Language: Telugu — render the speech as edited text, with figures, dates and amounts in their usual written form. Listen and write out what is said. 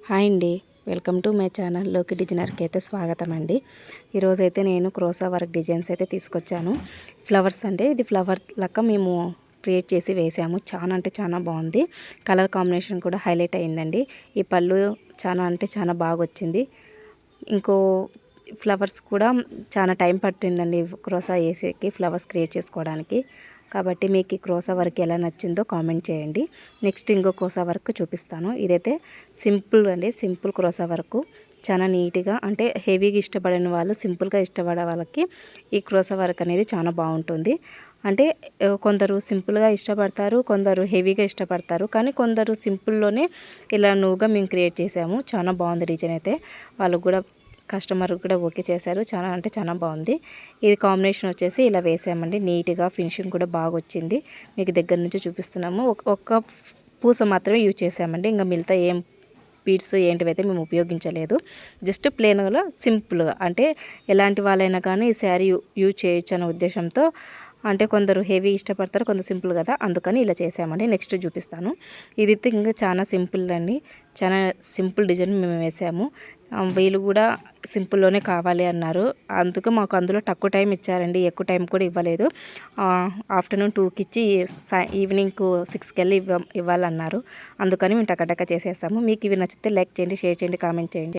హాయ్ అండి, వెల్కమ్ టు మై ఛానల్ లోకి డిజైనర్కి అయితే స్వాగతం అండి. ఈరోజైతే నేను క్రోసా వర్క్ డిజైన్స్ అయితే తీసుకొచ్చాను. ఫ్లవర్స్ అంటే ఇది ఫ్లవర్ లెక్క మేము క్రియేట్ చేసి వేసాము. చాలా అంటే చాలా బాగుంది. కలర్ కాంబినేషన్ కూడా హైలైట్ అయిందండి. ఈ పళ్ళు చాలా అంటే చాలా బాగా వచ్చింది. ఇంకో ఫ్లవర్స్ కూడా చాలా టైం పట్టిందండి క్రోసా వేసేకి, ఫ్లవర్స్ క్రియేట్ చేసుకోవడానికి. కాబట్టి మీకు ఈ క్రోసా వర్క్ ఎలా నచ్చిందో కామెంట్ చేయండి. నెక్స్ట్ ఇంకో క్రోసా వర్క్ చూపిస్తాను. ఇదైతే సింపుల్ అండి, సింపుల్ క్రోసా వర్క్. చాలా నీట్గా, అంటే హెవీగా ఇష్టపడని వాళ్ళు, సింపుల్గా ఇష్టపడే వాళ్ళకి ఈ క్రోసా వర్క్ అనేది చాలా బాగుంటుంది. అంటే కొందరు సింపుల్గా ఇష్టపడతారు, కొందరు హెవీగా ఇష్టపడతారు. కానీ కొందరు సింపుల్లోనే ఇలా నువ్వుగా మేము క్రియేట్ చేసాము. చాలా బాగుంది డిజైన్ అయితే. వాళ్ళు కూడా కస్టమర్ కూడా ఓకే చేశారు. చాలా అంటే చాలా బాగుంది. ఇది కాంబినేషన్ వచ్చేసి ఇలా వేసామండి. నీట్గా ఫినిషింగ్ కూడా బాగా వచ్చింది. మీకు దగ్గర నుంచి చూపిస్తున్నాము. ఒక్క పూస మాత్రమే యూజ్ చేసామండి. ఇంకా మిగతా ఏం బీడ్స్ ఏంటివైతే మేము ఉపయోగించలేదు. జస్ట్ ప్లెయిన్గా సింపుల్గా, అంటే ఎలాంటి వాళ్ళైనా కానీ ఈ శారీ యూజ్ చేయొచ్చు అనే ఉద్దేశంతో. అంటే కొందరు హెవీ ఇష్టపడతారు, కొందరు సింపుల్ కదా, అందుకని ఇలా చేసామండి. నెక్స్ట్ చూపిస్తాను. ఇది ఇంకా చాలా సింపుల్ అండి. చాలా సింపుల్ డిజైన్ మేము వేసాము. వీళ్ళు కూడా సింపుల్లోనే కావాలి అన్నారు. అందుకు మాకు అందులో తక్కువ టైం ఇచ్చారండి, ఎక్కువ టైం కూడా ఇవ్వలేదు. ఆఫ్టర్నూన్ 2కి ఇచ్చి ఈవినింగ్ 6కి వెళ్ళి ఇవ్వాలన్నారు. అందుకని మేము టకటక చేసేసాము. మీకు ఇవి నచ్చితే లైక్ చేయండి, షేర్ చేయండి, కామెంట్ చేయండి.